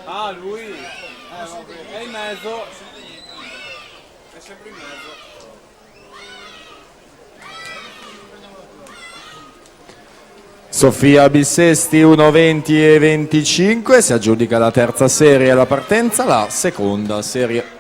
Ah, lui è in mezzo, è sempre in mezzo. Sofia Bissesti 1:20 e 25, si aggiudica la terza serie alla partenza, la seconda serie